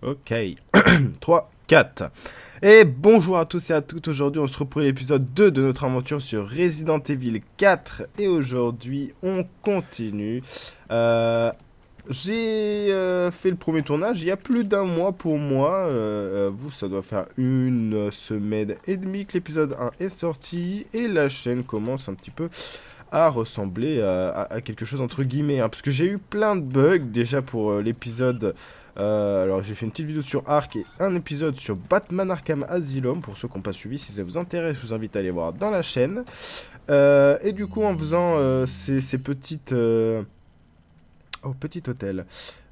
Ok. 3, 4. Et bonjour à tous et à toutes. Aujourd'hui, on se retrouve pour l'épisode 2 de notre aventure sur Resident Evil 4. Et aujourd'hui, on continue. Euh, j'ai fait le premier tournage il y a plus d'un mois pour moi. Vous, ça doit faire une semaine et demie que l'épisode 1 est sorti. Et la chaîne commence un petit peu à ressembler à quelque chose entre guillemets, hein, parce que j'ai eu plein de bugs déjà pour l'épisode. Alors j'ai fait une petite vidéo sur Ark et un épisode sur Batman Arkham Asylum. Pour ceux qui n'ont pas suivi, si ça vous intéresse, je vous invite à aller voir dans la chaîne. Et du coup, en faisant ces petites au petit hôtel,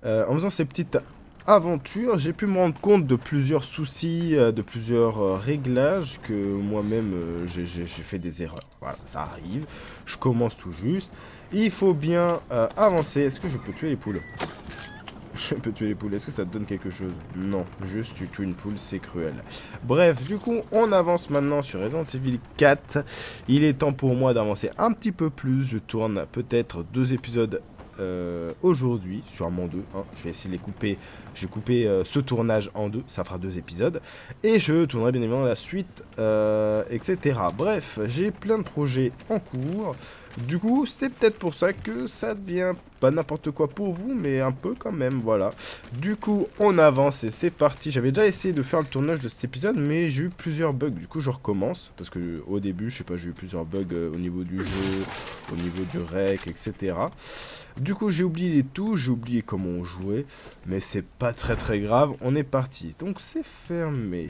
en faisant ces petites aventures, j'ai pu me rendre compte de plusieurs soucis, de plusieurs réglages que moi-même j'ai fait des erreurs. Voilà, ça arrive. Je commence tout juste. Il faut bien avancer. Est-ce que je peux tuer les poules? Je peux tuer les poules. Est-ce que ça te donne quelque chose? Non, juste tu tues une poule, c'est cruel. Bref, du coup, on avance maintenant sur Resident Evil 4. Il est temps pour moi d'avancer un petit peu plus. Je tourne peut-être 2 épisodes aujourd'hui, sûrement 2. Hein. Je vais essayer de les couper. J'ai coupé ce tournage en 2, ça fera 2 épisodes. Et je tournerai bien évidemment la suite, etc. Bref, j'ai plein de projets en cours. Du coup, c'est peut-être pour ça que ça devient pas n'importe quoi pour vous, mais un peu quand même, voilà. Du coup, on avance et c'est parti. J'avais déjà essayé de faire le tournage de cet épisode, mais j'ai eu plusieurs bugs. Du coup, je recommence, parce que au début, je sais pas, j'ai eu plusieurs bugs au niveau du jeu, au niveau du rec, etc. Du coup, j'ai oublié tout, j'ai oublié comment on jouait, mais c'est pas très grave, on est parti. Donc c'est fermé,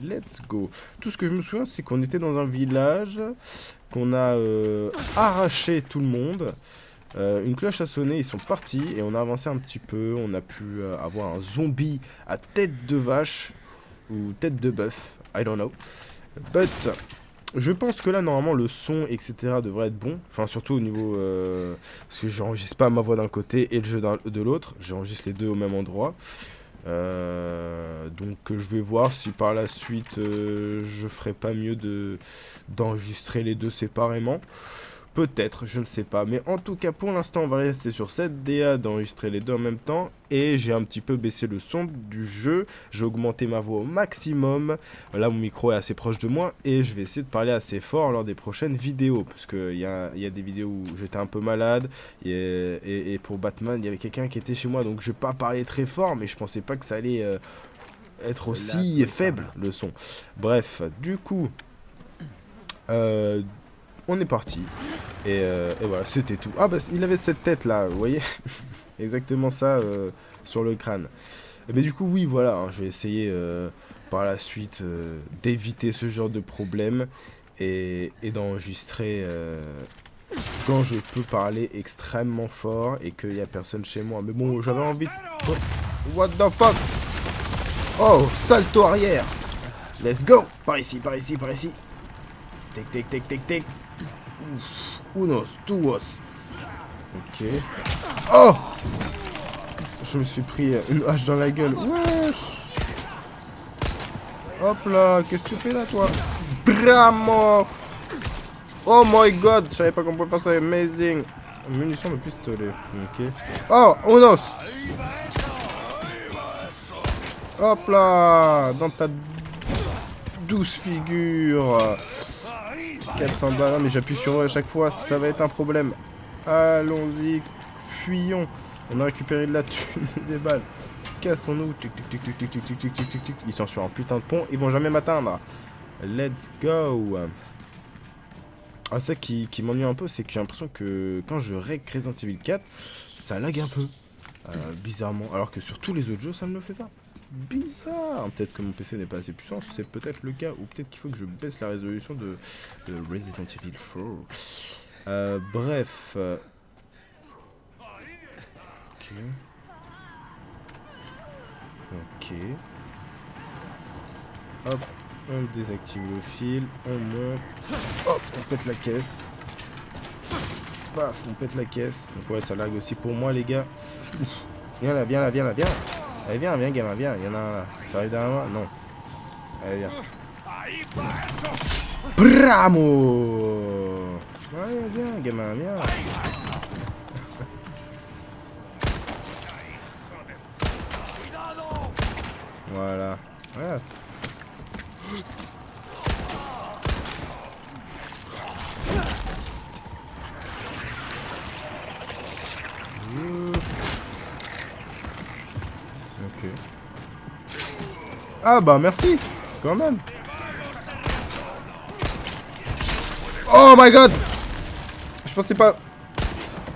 let's go. Tout ce que je me souviens, c'est qu'on était dans un village, qu'on a arraché tout le monde. Une cloche a sonné, ils sont partis et on a avancé un petit peu. On a pu avoir un zombie à tête de vache ou tête de bœuf, I don't know. But je pense que là normalement le son etc devrait être bon. Enfin surtout au niveau parce que j'enregistre pas ma voix d'un côté et le jeu de l'autre. J'enregistre les deux au même endroit. Donc je vais voir si par la suite je ferai pas mieux d'enregistrer les deux séparément. Peut-être, je ne sais pas. Mais en tout cas, pour l'instant, on va rester sur cette DA d'enregistrer les deux en même temps. Et j'ai un petit peu baissé le son du jeu. J'ai augmenté ma voix au maximum. Là, mon micro est assez proche de moi. Et je vais essayer de parler assez fort lors des prochaines vidéos. Parce qu'il y a des vidéos où j'étais un peu malade. Et pour Batman, il y avait quelqu'un qui était chez moi. Donc je vais pas parler très fort. Mais je pensais pas que ça allait être aussi faible, le son. Bref, du coup... on est parti. Et voilà, c'était tout. Ah bah il avait cette tête là, vous voyez. Exactement ça sur le crâne. Mais du coup oui voilà, hein, je vais essayer par la suite d'éviter ce genre de problème. Et d'enregistrer quand je peux parler extrêmement fort et qu'il n'y a personne chez moi. Mais bon j'avais envie de... Oh, what the fuck. Oh salto arrière. Let's go. Par ici, par ici, par ici. Tic tic tic tic tic. Unos, duos. Ok. Oh! Je me suis pris une hache dans la gueule. Wesh! Hop là, qu'est-ce que tu fais là, toi? Bramo! Oh my god, je savais pas qu'on pouvait faire ça, amazing. Munitions de pistolet. Ok. Oh, Unos! Hop là! Dans ta douce figure. 400 balles, mais j'appuie sur eux à chaque fois, ça va être un problème. Allons-y, fuyons. On a récupéré de la thune, des balles. Cassons-nous. Tic, tic, tic, tic, tic, tic, tic, tic, tic, tic, tic. Ils sont sur un putain de pont, ils vont jamais m'atteindre. Let's go. Ah, ça qui m'ennuie un peu, c'est que j'ai l'impression que quand je rec Resident Evil 4, ça lag un peu. Bizarrement. Alors que sur tous les autres jeux, ça ne le fait pas. Bizarre. Peut-être que mon PC n'est pas assez puissant, c'est peut-être le cas. Ou peut-être qu'il faut que je baisse la résolution de Resident Evil 4. Bref. Ok. Ok. Hop. On désactive le fil. On monte. Hop. On pète la caisse. Paf. On pète la caisse. Donc ouais, ça lag aussi pour moi, les gars. Ouf. Viens là, viens là, viens là, viens. Allez, viens, viens, gamin, viens. Il y en a un là. Ça arrive derrière moi? Non. Allez, viens. Bramo! Allez, viens, gamin, viens. Voilà. Ouais. Ok. Ah bah merci, quand même. Oh my god. Je pensais pas.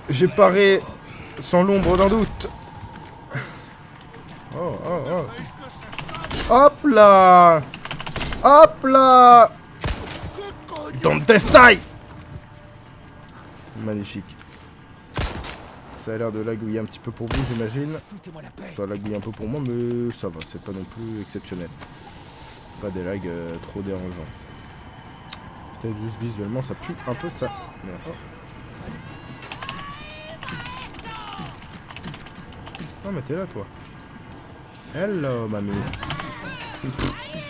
J'ai paré sans l'ombre d'un doute. Oh, oh, oh. Hop là. Hop là. Don't die. Magnifique. Ça a l'air de lagouiller un petit peu pour vous, j'imagine. Ça lagouille un peu pour moi, mais ça va, c'est pas non plus exceptionnel. Pas des lags trop dérangeants. Peut-être juste visuellement, ça pue un peu ça. Mais, oh. Non mais t'es là toi. Hello mamie.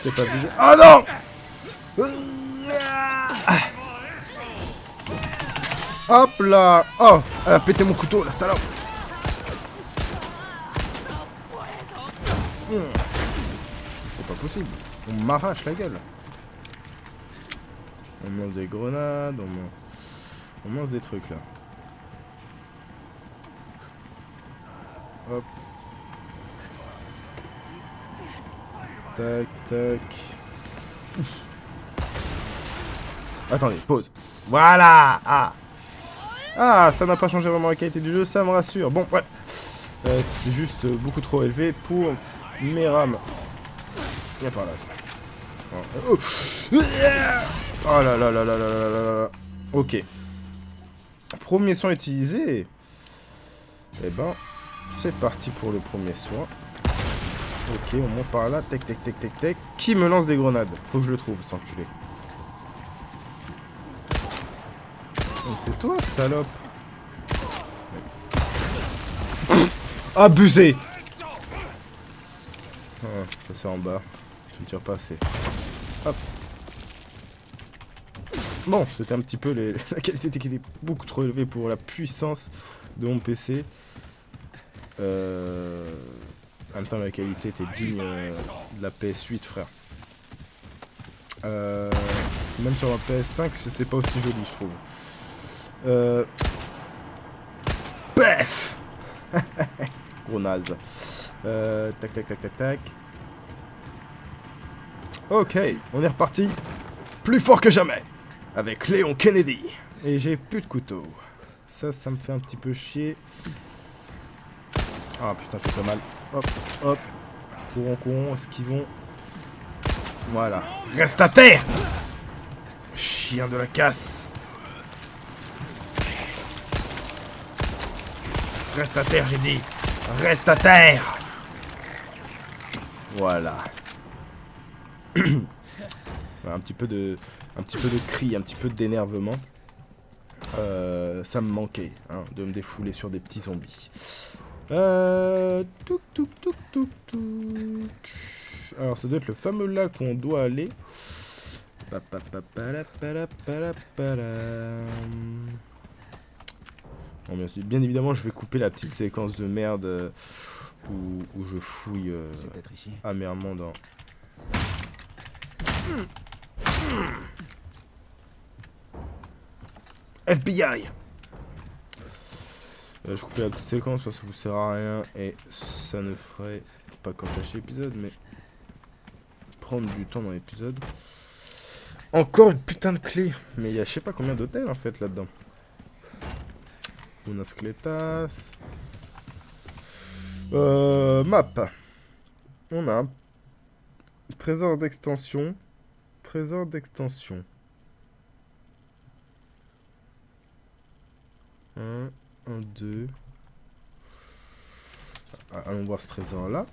T'es pas obligé. Oh non. Hop là. Oh, elle a pété mon couteau la salope. C'est pas possible. On m'arrache la gueule. On lance des grenades, on lance des trucs là. Hop. Tac, tac. Attendez, pause. Voilà. Ah, ça n'a pas changé vraiment la qualité du jeu, ça me rassure. Bon, ouais. C'était juste beaucoup trop élevé pour mes rames. Viens par là. Oh, oh là là là là là là là là. Ok. Premier soin utilisé. Eh ben, c'est parti pour le premier soin. Ok, on monte par là. Tac, tac, tac, tac, tac. Qui me lance des grenades? Faut que je le trouve, sans enculé. C'est toi, salope. Abusé. Ah, ça c'est en bas. Je ne tire pas assez. Hop. Bon, c'était un petit peu la qualité technique beaucoup trop élevée pour la puissance de mon PC. En même temps, la qualité était digne de la PS8, frère. Même sur la PS5, c'est pas aussi joli, je trouve. Pef. Gros naze. Tac, tac, tac, tac, tac. Ok, on est reparti. Plus fort que jamais. Avec Léon Kennedy. Et j'ai plus de couteau. Ça me fait un petit peu chier. Ah putain, je fais pas mal. Hop, hop. Courons, esquivons. Voilà. Reste à terre. Chien de la casse. Reste à terre, j'ai dit. Reste à terre. Voilà. un petit peu de cri, un petit peu d'énervement. Ça me manquait, hein, de me défouler sur des petits zombies. Touc, touc, touc, touc, touc. Alors, ça doit être le fameux lac où on doit aller. Bon, bien évidemment, je vais couper la petite séquence de merde où je fouille amèrement dans... FBI. Je coupe la petite séquence, ça vous sert à rien et ça ne ferait pas comme tâcher l'épisode, mais prendre du temps dans l'épisode. Encore une putain de clé, mais il y a je sais pas combien d'hôtels en fait là-dedans. Unas cletas. Map. On a un trésor d'extension. Trésor d'extension. 1, 2. Allons voir ce trésor là.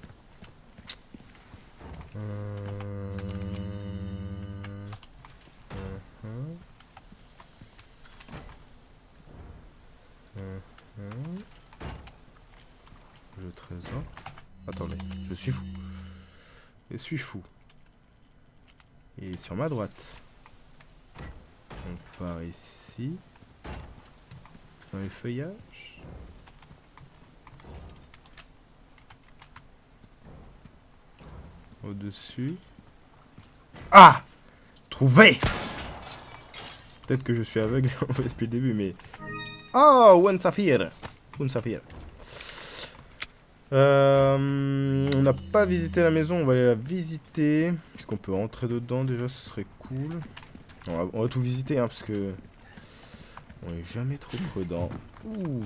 Le trésor. Attendez, je suis fou. Je suis fou. Il est sur ma droite. On part ici. Dans les feuillages. au-dessus. Ah! Trouvé! Peut-être que je suis aveugle depuis le début, mais... Oh, one saphir! One saphir. On n'a pas visité la maison, on va aller la visiter. Est-ce qu'on peut rentrer dedans déjà? Ce serait cool. On va tout visiter, hein, parce que... On est jamais trop prudent. Ouh.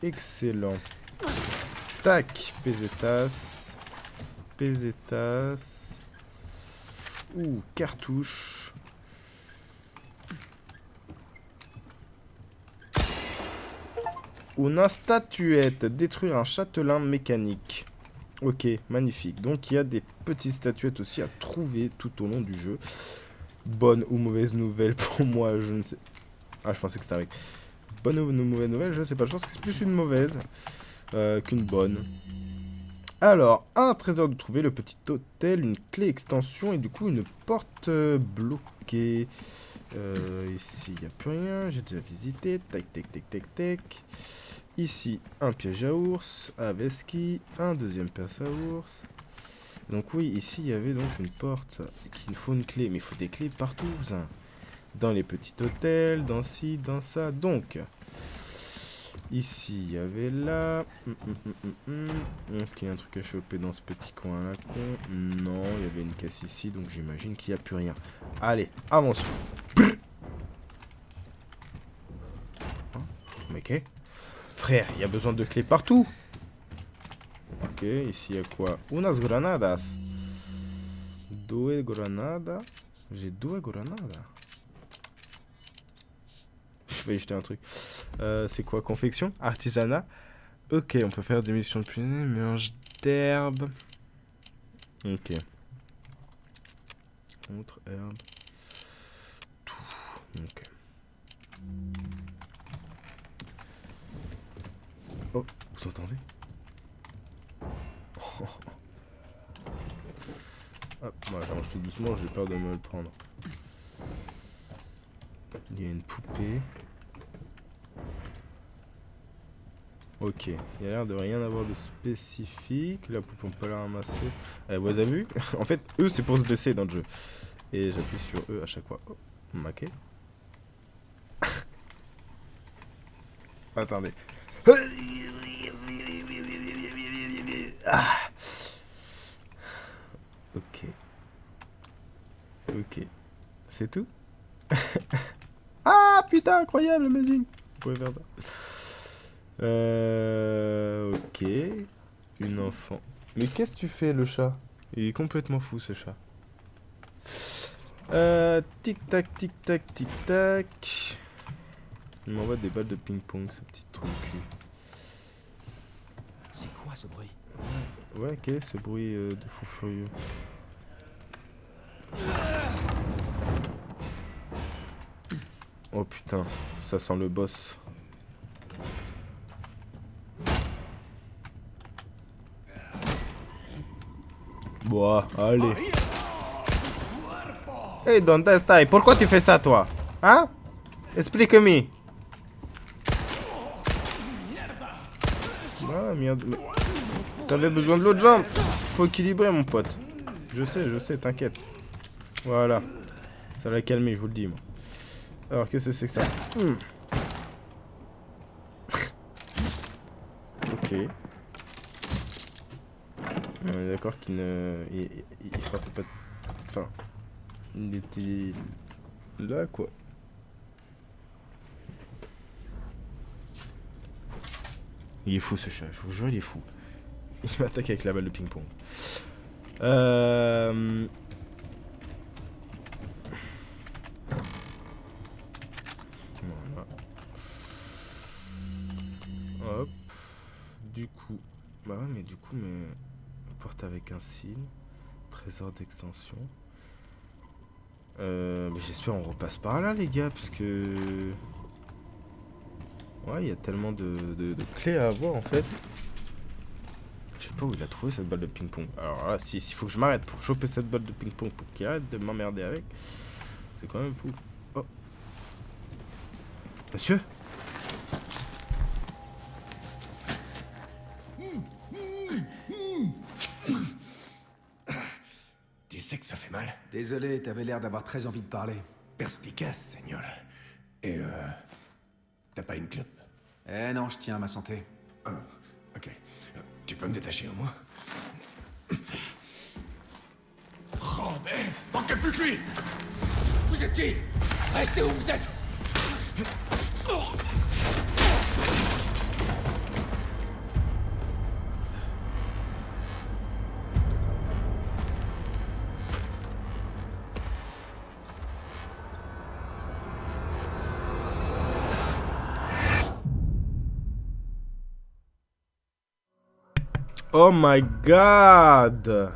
Excellent. Tac, pesetas. Pesetas. Ouh, cartouche. Une statuette. Détruire un châtelain mécanique. Ok, magnifique. Donc il y a des petites statuettes aussi à trouver tout au long du jeu. Bonne ou mauvaise nouvelle pour moi, je ne sais... Ah, je pensais que c'était avec... Bonne ou mauvaise nouvelle, je ne sais pas. Je pense que c'est plus une mauvaise qu'une bonne. Alors, un trésor de trouver, le petit hôtel, une clé extension et du coup une porte bloquée. Ici, il n'y a plus rien. J'ai déjà visité. Tac, tac, tac, tac, tac. Ici, un piège à ours. À Veski. Un deuxième piège à ours. Donc oui, ici, il y avait donc une porte. Il faut une clé. Mais il faut des clés partout. Hein. Dans les petits hôtels, dans ci, dans ça. Donc, ici, il y avait là. Est-ce qu'il y a un truc à choper dans ce petit coin là? Non, il y avait une caisse ici, donc j'imagine qu'il n'y a plus rien. Allez, avançons. Mais qu'est? Frère, il y a besoin de clés partout. Ok, ici, il y a quoi? Unas granadas. Deux granadas. J'ai deux granadas. Je vais jeter un truc. C'est quoi? Confection? Artisanat? Ok, on peut faire des missions de cuisine, mélange d'herbes. Ok. Autre herbe. Tout. Ok. Oh, vous entendez? Oh. Hop, moi j'arrange tout doucement, j'ai peur de me le prendre. Il y a une poupée. Ok, il y a l'air de rien avoir de spécifique. La poupée, on peut la ramasser. Vous avez vu? En fait, eux, c'est pour se baisser dans le jeu. Et j'appuie sur eux à chaque fois. Oh, ok. Attendez. Ah. Ok. Ok. C'est tout? Ah putain, incroyable, amazing. Vous pouvez faire ça. Ok. Une enfant. Mais qu'est-ce que tu fais, le chat? Il est complètement fou, ce chat. Tic-tac, tic-tac, tic-tac. Il m'envoie des balles de ping-pong, ce petit trou de cul. C'est quoi ce bruit? Ouais, quel est ce bruit de fou furieux? Oh putain, ça sent le boss. Bon, allez. Hey, don't die. Pourquoi tu fais ça, toi? Hein? Explique-moi. Ah, merde. T'avais besoin de l'autre jambe. Faut équilibrer, mon pote. Je sais, t'inquiète. Voilà. Ça l'a calmé, je vous le dis, moi. Alors, qu'est-ce que c'est que ça? Ok. On est d'accord qu'il ne... Il frappait pas... Enfin... Il était... Là, quoi. Il est fou, ce chat. Je vous jure, il est fou. Il m'attaque avec la balle de ping-pong. Voilà. Hop. Du coup... Bah ouais, mais du coup, porte avec un signe. Trésor d'extension. Mais j'espère on repasse par là, les gars, parce que... Ouais, il y a tellement de clés à avoir, en fait. Je sais pas où il a trouvé cette balle de ping-pong. Alors là, s'il faut que je m'arrête pour choper cette balle de ping-pong pour qu'il arrête de m'emmerder avec, c'est quand même fou. Oh. Monsieur? sais que ça fait mal. Désolé, t'avais l'air d'avoir très envie de parler. Perspicace, Seigneur. Et t'as pas une clope? Eh non, je tiens à ma santé. Ah, ok. Tu peux me détacher au moins? Oh, mais manquez plus que lui! Vous êtes qui? Restez où vous êtes! Oh my god!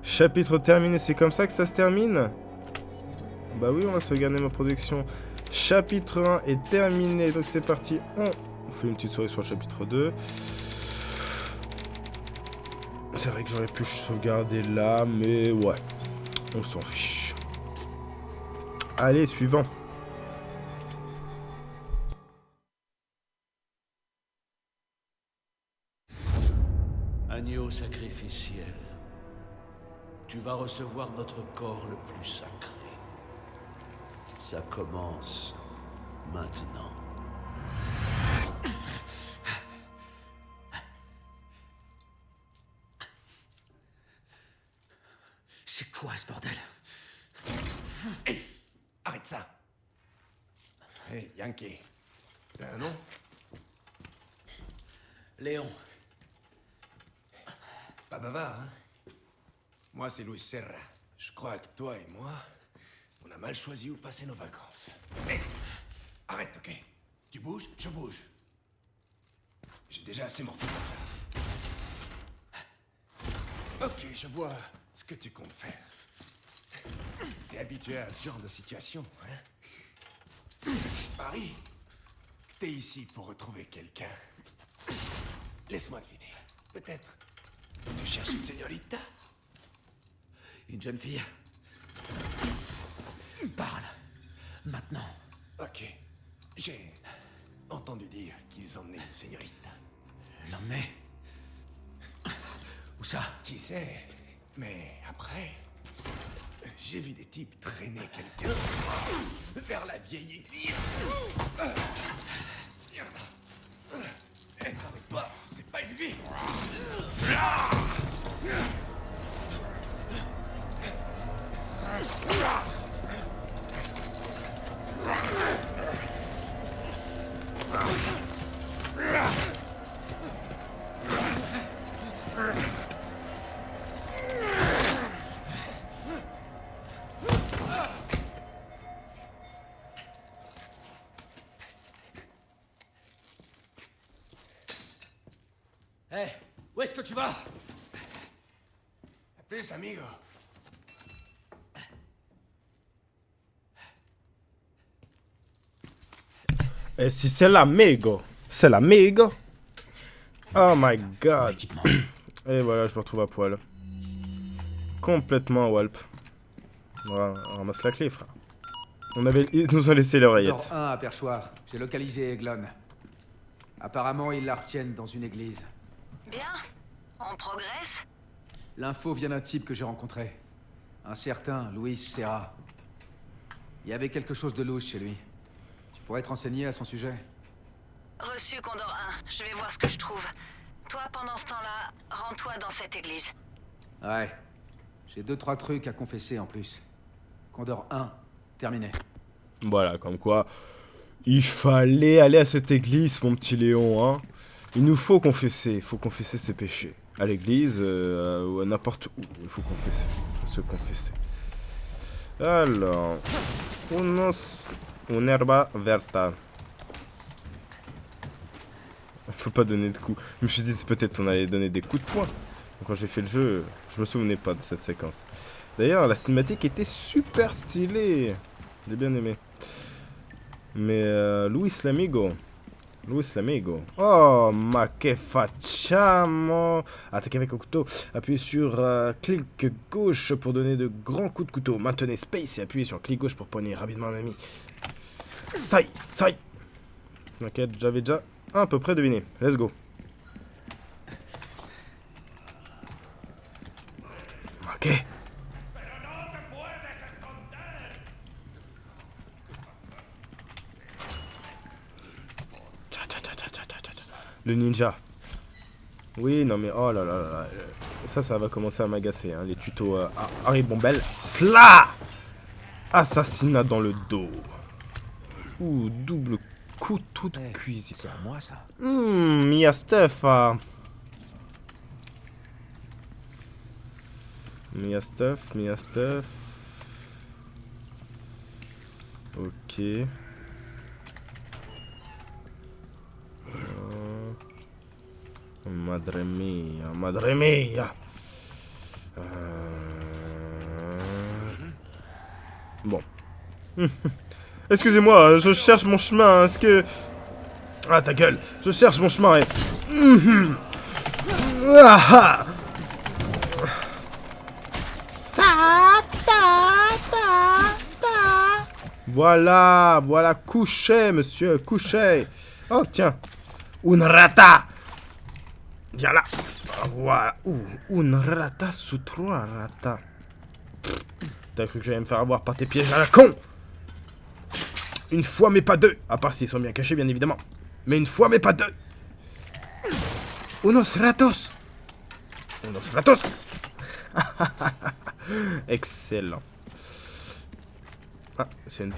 Chapitre terminé, c'est comme ça que ça se termine? Bah oui, on va sauvegarder ma production. Chapitre 1 est terminé, donc c'est parti. On fait une petite souris sur le chapitre 2. C'est vrai que j'aurais pu sauvegarder là, mais ouais. On s'en fiche. Allez, suivant. Agneau sacrificiel, tu vas recevoir notre corps le plus sacré. Ça commence maintenant. C'est quoi ce bordel? Hé! Arrête ça! Hé, Yankee. T'as un nom? Léon. Pas bavard, hein? Moi, c'est Luis Serra. Je crois que toi et moi, on a mal choisi où passer nos vacances. Hé! Arrête, ok? Tu bouges, je bouge. J'ai déjà assez morflé comme ça. Ok, je vois ce que tu comptes faire. T'es habitué à ce genre de situation, hein? Je parie que t'es ici pour retrouver quelqu'un. Laisse-moi deviner. Peut-être tu cherches une señorita? Une jeune fille. Parle. Maintenant. Ok. J'ai entendu dire qu'ils emmenaient une señorita. L'emmener? Où ça? Qui sait? Mais après, j'ai vu des types traîner quelqu'un vers la vieille église. Merde. Eh, t'arrêtes pas, c'est pas une vie. Hé, où est-ce que tu vas? À plus, amigo. Et si c'est l'amigo? C'est l'amigo? Oh my god. Et voilà, je me retrouve à poil. Complètement walp. Voilà, on ramasse la clé, frère. Ils nous ont laissé l'oreillette. Condor 1 à Perchoir. J'ai localisé Eglon. Apparemment, ils la retiennent dans une église. Bien, on progresse. L'info vient d'un type que j'ai rencontré. Un certain Luis Serra. Il y avait quelque chose de louche chez lui. Tu pourrais te renseigner à son sujet? Reçu, Condor 1. Je vais voir ce que je trouve. Toi, pendant ce temps-là, rends-toi dans cette église. Ouais. J'ai 2-3 trucs à confesser en plus. Condor 1, terminé. Voilà, comme quoi, il fallait aller à cette église, mon petit Léon, hein. Il nous faut confesser, il faut confesser ses péchés. À l'église, ou à n'importe où, il faut confesser, il faut se confesser. Alors, un'erba verta. On peut pas donner de coups. Je me suis dit, peut-être on allait donner des coups de poing. Donc, quand j'ai fait le jeu, je me souvenais pas de cette séquence. D'ailleurs, la cinématique était super stylée. J'ai bien aimé. Mais Luis l'amigo. Oh, ma che facciamo? Attaquez avec un couteau. Appuyez sur clic gauche pour donner de grands coups de couteau. Maintenez space et appuyez sur clic gauche pour poigner rapidement un ami. Ça y est. T'inquiète, j'avais déjà à peu près deviné. Let's go. Ok. Le ninja. Oui, non mais oh là là là là. Ça va commencer à m'agacer, hein, les tutos Harry Bombel. Sla! Assassinat dans le dos. Ouh, double couteau de cuisine. C'est à moi, ça. Mia stuff. Mia stuff. Ok. Madre mia. Bon. Excusez-moi, je cherche mon chemin. Est-ce que... Ah, ta gueule. Je cherche mon chemin et... Ah, voilà, couchez, monsieur, couchez. Oh, tiens. Une rata. Viens là. Voilà. Une rata sous 3 ratas. T'as cru que j'allais me faire avoir par tes pièges à la con? Une fois mais pas deux. À part s'ils sont bien cachés, bien évidemment. Mais une fois mais pas deux. Unos ratos. Excellent. Ah, c'est une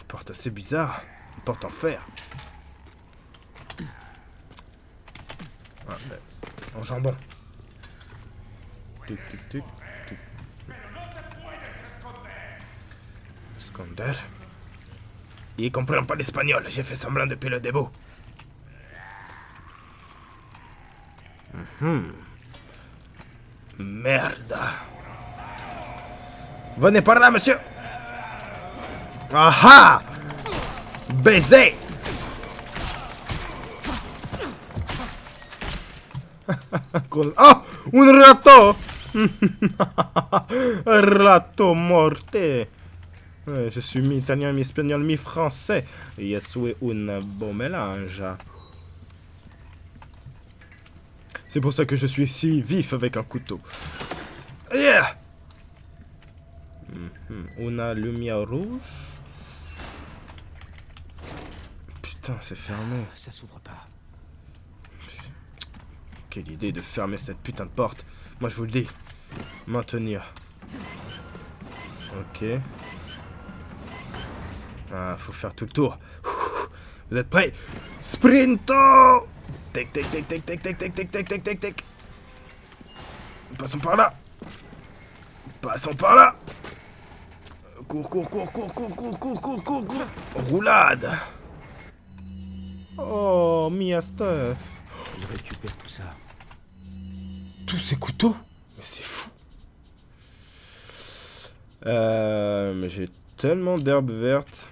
porte assez bizarre. Une porte en fer. Ah, en jambon. Tic, tic, tic, tic. Scander. Il comprend pas l'espagnol. J'ai fait semblant depuis le début. Merde. Venez par là, monsieur. Aha! Baiser. Oh! Un rato! Rato morte! Je suis mi-italien, mi-espagnol, mi-français. Je suis un beau mélange. C'est pour ça que je suis si vif avec un couteau. Yeah! Una lumière rouge. Putain, c'est fermé. Ça s'ouvre pas. Quelle idée de fermer cette putain de porte. Moi, je vous le dis. Maintenir. Ok. Ah, faut faire tout le tour. Vous êtes prêts? Sprinto! Tic, tic, tic, tic, tic, tic, tic, tic, tic, tic, tic, tic. Passons par là. Passons par là. Cours. Roulade. Oh, Mia stuff. Je récupère tout ça. Tous ces couteaux? Mais c'est fou. Mais j'ai tellement d'herbes vertes.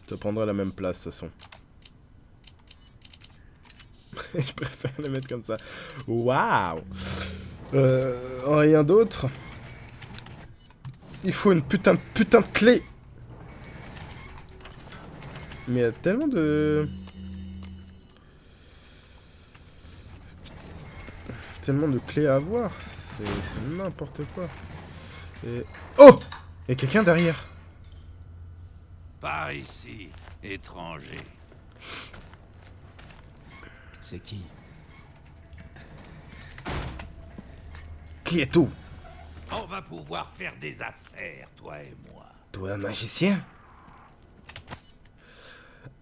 Ça prendra la même place, de toute façon. Je préfère les mettre comme ça. Waouh! Rien d'autre. Il faut une putain de clé. Mais il y a tellement de... Tellement de clés à avoir. C'est n'importe quoi. Et... Oh! Il y a quelqu'un derrière. Par ici, étranger. C'est qui? Qui est tout? On va pouvoir faire des affaires, toi et moi. Toi, un magicien?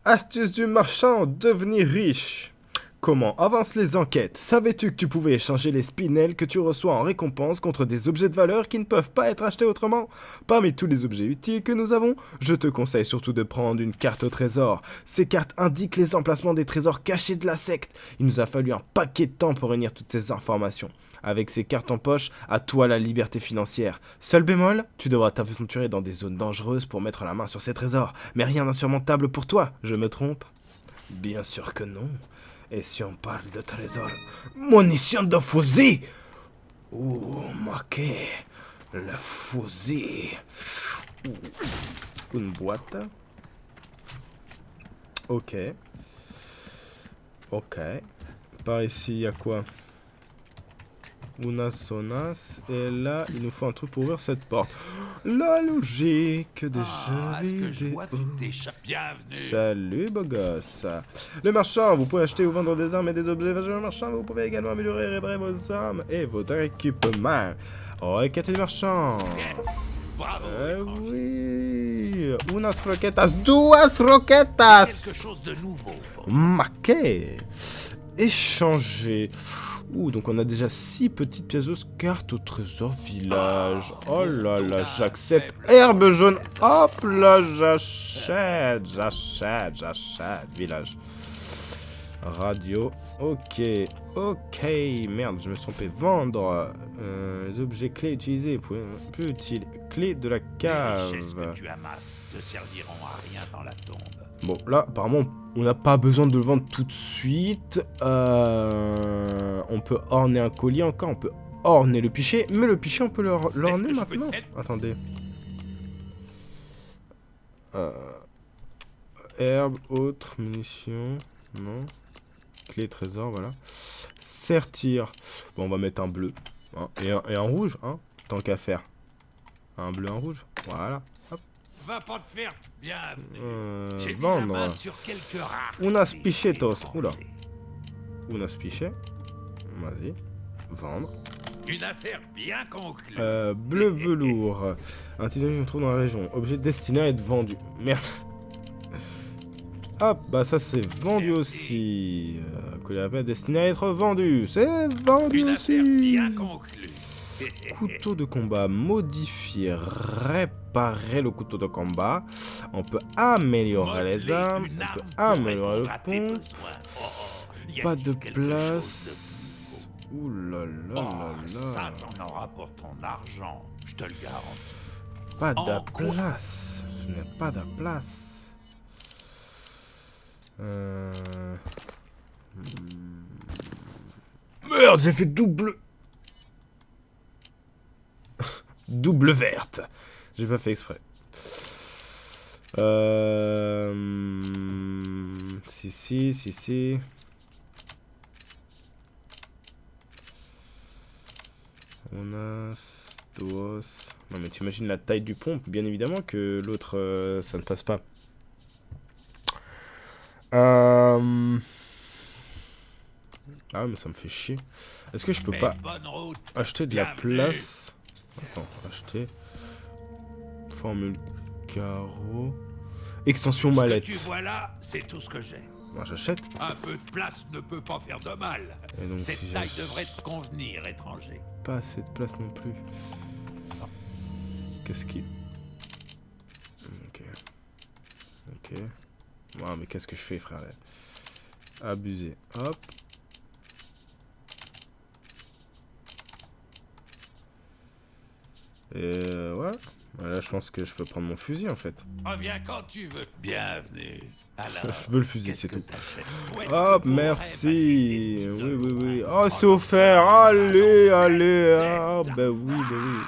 Astuce du marchand, devenir riche. Comment avancent les enquêtes? Savais-tu que tu pouvais échanger les spinels que tu reçois en récompense contre des objets de valeur qui ne peuvent pas être achetés autrement? Parmi tous les objets utiles que nous avons, je te conseille surtout de prendre une carte au trésor. Ces cartes indiquent les emplacements des trésors cachés de la secte. Il nous a fallu un paquet de temps pour réunir toutes ces informations. Avec ces cartes en poche, à toi la liberté financière. Seul bémol, tu devras t'aventurer dans des zones dangereuses pour mettre la main sur ces trésors. Mais rien d'insurmontable pour toi, je me trompe? Bien sûr que non. Et si on parle de trésor, munition de fusil. Ouh, marqué. Le fusil. Une boîte. Ok. Par ici, il y a quoi? Una sonas. Et là, il nous faut un truc pour ouvrir cette porte. La logique des Ah, jeux est-ce que je vidéo. vois que t'échappes? Bienvenue. Salut beau gosse. Le marchand, vous pouvez acheter ou vendre des armes et des objets chez le marchand. Vous pouvez également améliorer et réparer vos armes et votre équipement. Requête du marchand. Bravo. étranger. Oui. Unas roquetas, duas roquetas. Quelque chose de nouveau. Marqué. Échanger. Ouh, donc on a déjà 6 petites pièces de carte au trésor village. Oh là là, j'accepte. Herbe jaune. Hop là, j'achète. Village. Radio. Ok. Merde, je me suis trompé. Vendre. Les objets clés utilisés. Plus utile. Clé de la Les cave. richesses que tu amasses te serviront à rien dans la tombe. Bon, là, apparemment, on n'a pas besoin de le vendre tout de suite. On peut orner un collier encore. On peut orner le pichet. Mais le pichet, on peut l'orner je peux maintenant. t'aider? Attendez. Herbe, autre, munitions. Non. Clé, trésor, voilà. Sertir. Bon, on va mettre un bleu. Hein, et un rouge, hein, tant qu'à faire. Un bleu, un rouge. Voilà. Hop. Va pas te faire. Bienvenue. J'ai mis la Vendre. main sur quelques rares. Unas pichetos. Oula. Unas pichet. Vas-y. Vendre. Une affaire bien conclue. Bleu velours. Un titre qu'on trouve dans la région. Objet destiné à être vendu. Merde. Hop, bah ça c'est vendu aussi. Collier à paix destiné à être vendu. C'est vendu Une affaire bien aussi. conclue. Couteau de combat modifié. Réparer le couteau de combat. On peut améliorer les Modeler armes. une On arme peut pour améliorer répondre à tes le pont. besoins. Y Pas a-t-il de quelque chose place. Ouh là là Oh, là ça là. t'en auras pour ton argent, je te le garantis. Pas de En quoi? place. Je n'ai pas de place. Merde, j'ai fait double. Double verte. J'ai pas fait exprès. Si. On a dos. Non mais t'imagines la taille du pompe, bien évidemment que l'autre ça ne passe pas. Ah mais ça me fait chier. Est-ce que je peux Mais pas bonne route. acheter de la Bienvenue. place? Attends, acheter. Formule carreau. Extension Ce que mallette. tu vois là, c'est tout ce que j'ai. Moi j'achète. Un peu de place ne peut pas faire de mal. Et donc Cette si taille j'achète devrait te convenir, étranger. pas assez de place non plus. Qu'est-ce qui... Ok. Ouais, mais qu'est-ce que je fais, frère? Abusé. Hop. Et ouais. Là, je pense que je peux prendre mon fusil en fait. Reviens quand tu veux. Bienvenue. Alors, Je veux le fusil, qu'est-ce c'est que tout. t'achètes? Souhaite Hop, que ton merci. rêve Oui. atteigne ses Oh, c'est buts. offert. Allez. Ah, bah oui.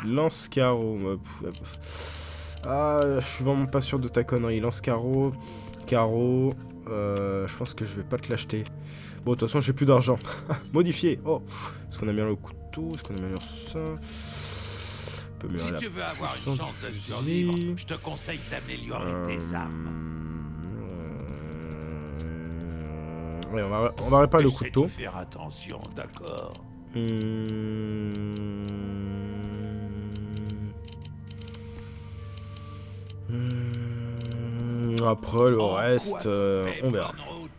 Lance carreau. Ah, je suis vraiment pas sûr de ta connerie. Lance carreau. Carreau. Je pense que je vais pas te l'acheter. Bon, de toute façon, j'ai plus d'argent. Modifié. Oh. Est-ce qu'on améliore le couteau? Est-ce qu'on améliore ça? On peut améliorer Si la tu veux avoir une puissance chance du de fusil. survivre, je te conseille d'améliorer tes armes. Ouais, on va réparer le Essaie couteau. de faire attention, d'accord. Après le En reste, quoi fais on verra. bonne route.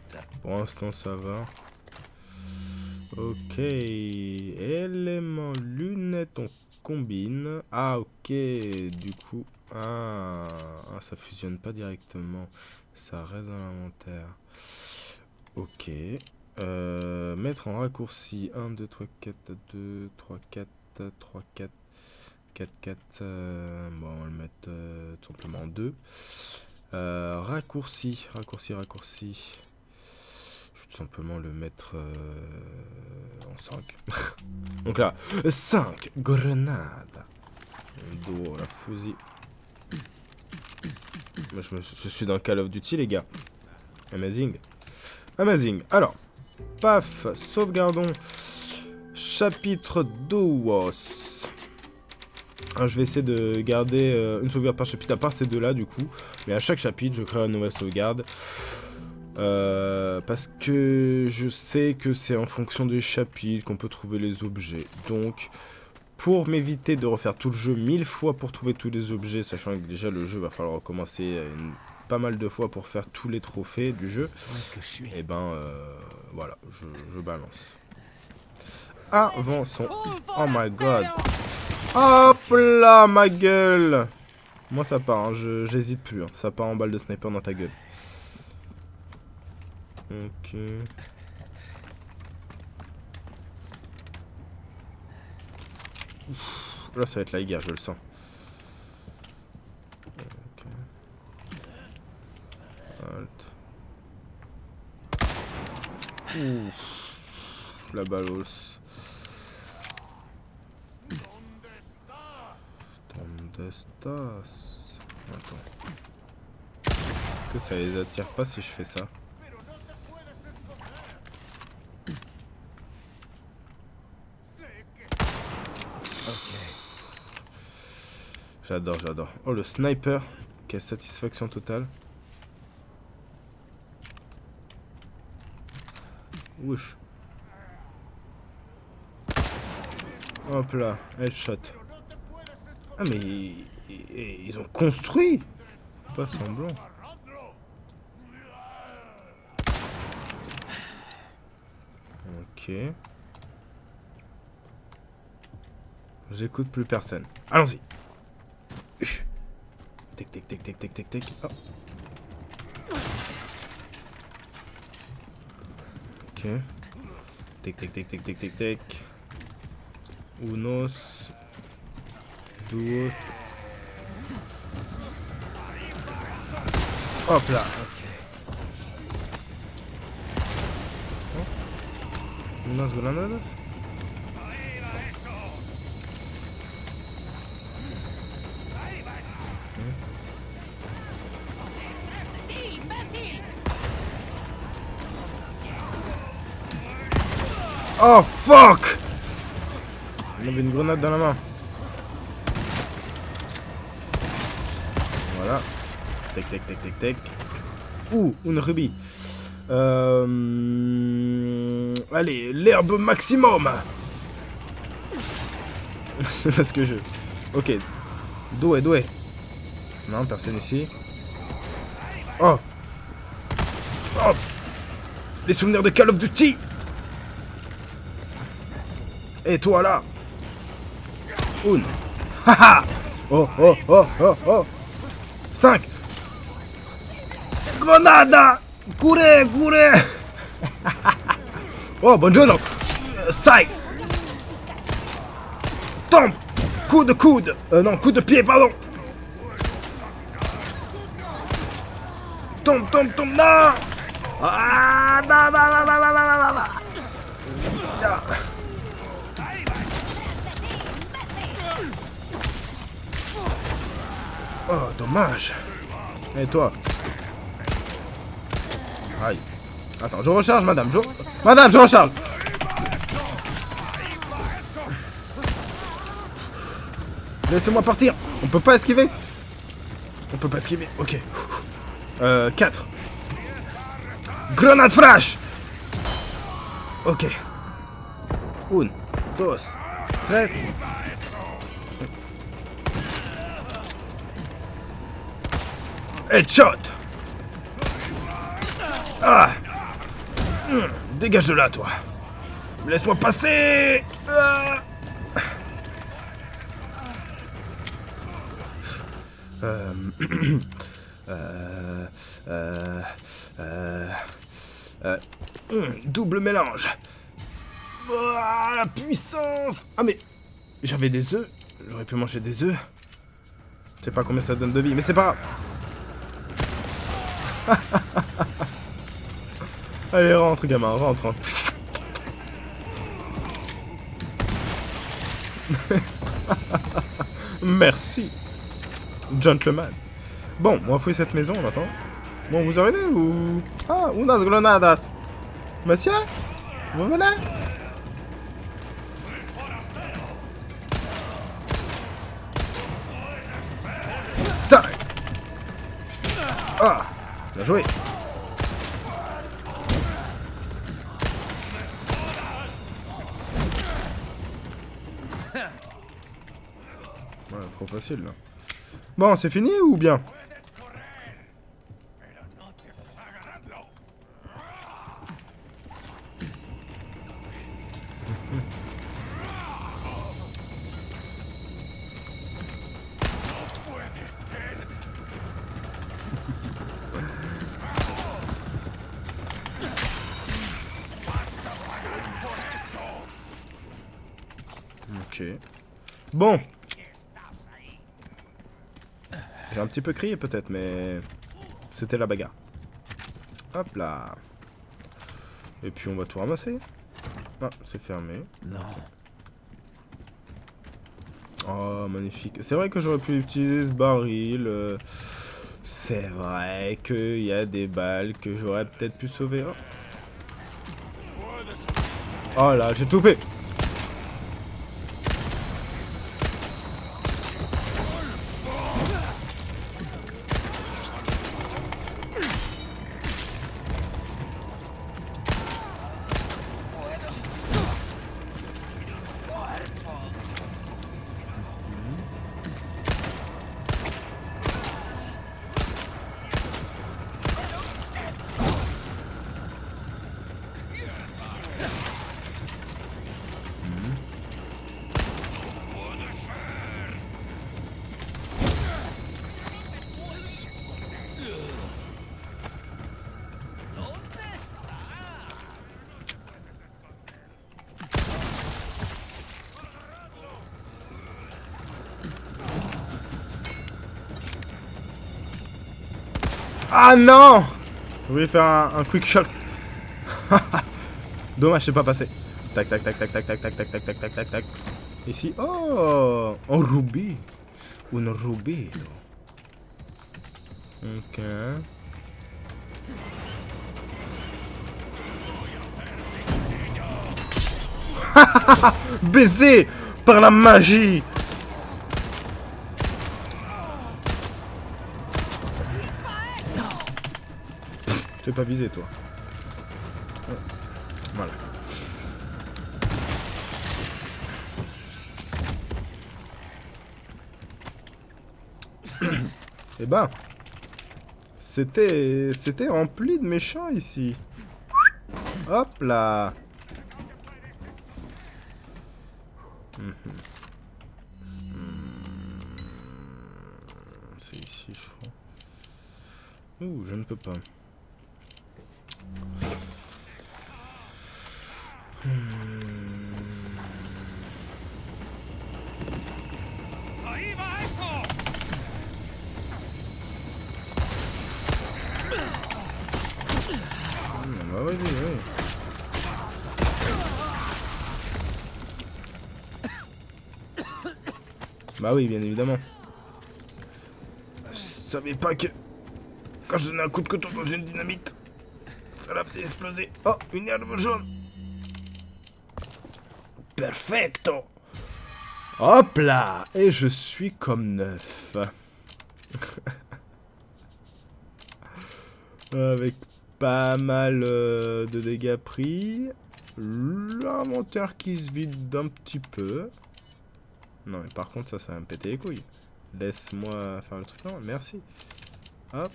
Pour l'instant, ça va. Ok. Éléments, lunettes, on combine. Ah, ok. Du coup, ça fusionne pas directement. Ça reste dans l'inventaire. Ok. Mettre en raccourci 1, 2, 3, 4, 2, 3, 4, 3, 4, 4, 4. Bon, on va le mettre tout simplement en 2. Raccourci. Je vais tout simplement le mettre en 5. Donc là, 5 grenades. Dos, la fusil. Moi, je suis dans Call of Duty, les gars. Amazing. Alors, paf, sauvegardons. chapitre 2. Je vais essayer de garder une sauvegarde par chapitre, à part ces deux-là du coup. Mais à chaque chapitre, je crée une nouvelle sauvegarde. Parce que je sais que c'est en fonction des chapitres qu'on peut trouver les objets. Donc, pour m'éviter de refaire tout le jeu 1000 fois pour trouver tous les objets, sachant que déjà le jeu va falloir recommencer pas mal de fois pour faire tous les trophées du jeu. Où est-ce que je suis? Et ben, voilà, je balance. Avançons. Oh my god. Hop là, ma gueule. Moi ça part, hein. J'hésite plus. Hein. Ça part en balle de sniper dans ta gueule. Ok. Ouf. Là ça va être la guerre, je le sens. Ok. Halt. Ouf. La balos. Donde estás? Attends. Est-ce que ça les attire pas si je fais ça? Ok. J'adore, j'adore. Oh, le sniper. Quelle satisfaction totale. Wesh. Hop là, headshot. Ah mais ils ont construit. Pas semblant. Ok. J'écoute plus personne. Allons-y. Tic tic tic tic tic tic tic. Oh. Ok. Tic tic tic tic tic tic tic. Unos. Duos. Hop là. Oh. Unas granadas. Oh fuck! Il avait une grenade dans la main. Voilà. Tac tac tac tac tac. Ouh, une rubis. Allez, l'herbe maximum. C'est parce que je... Ok. D'où est? Non, personne ici. Oh. Oh. Les souvenirs de Call of Duty. Et toi là. Une. Haha. Oh oh oh oh oh. 5. Grenada. Courez, courez. Oh, buongiorno. 5. Tombe. Coup de coude. Non, coup de pied, pardon. Tombe, tombe, tombe. Non. Ah, non, non, non, non, non, non, non. Oh, dommage. Et toi? Aïe. Attends, je recharge, madame. Madame, je recharge. Laissez-moi partir. On peut pas esquiver? On peut pas esquiver. Ok. 4. Grenade flash. Ok. 1, 2, 3. Headshot. Ah. Dégage de là, toi. Laisse-moi passer. Ah. Double mélange. Ah, la puissance. Ah mais j'avais des œufs. J'aurais pu manger des œufs. Je sais pas combien ça donne de vie, mais c'est pas grave. Allez, rentre, gamin, rentre. Merci, gentleman. Bon, on va fouiller cette maison, on attend. Bon, vous arrivez ou... Ah, unas granadas. Monsieur, vous venez? Ah, bien joué. Ouais, trop facile là. Bon, c'est fini ou bien? Ok. Bon. J'ai un petit peu crié peut-être, mais c'était la bagarre. Hop là. Et puis on va tout ramasser. Ah, c'est fermé. Non. Oh, magnifique. C'est vrai que j'aurais pu utiliser ce baril. C'est vrai qu'il y a des balles que j'aurais peut-être pu sauver. Oh là, j'ai tout fait. Ah non! Je voulais faire un quick shot. Dommage, c'est pas passé. Tac, tac, tac, tac, tac, tac, tac, tac, tac, tac, tac, tac, tac. Ici, oh! Un rubis. Un rubis. Ok. Baisé par la magie. Tu veux pas viser, toi. Ouais. Voilà. Eh ben, c'était rempli de méchants ici. Hop là. C'est ici, je crois. Ouh, je ne peux pas. Bah oui, oui, oui. Bah oui, bien évidemment. Je savais pas que quand je donnais un coup de couteau dans une dynamite, ça la faisait exploser. Oh, une herbe jaune. Perfecto. Hop là. Et je suis comme neuf. Avec pas mal de dégâts pris. L'inventaire qui se vide d'un petit peu. Non, mais par contre, ça va me péter les couilles. Laisse-moi faire le truc. Non, merci. Hop.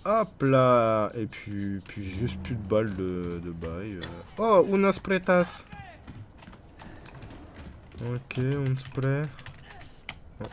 Hop là. Et puis juste plus de balles de bail. Oh, unas pretas. Ok, un spray. Oh.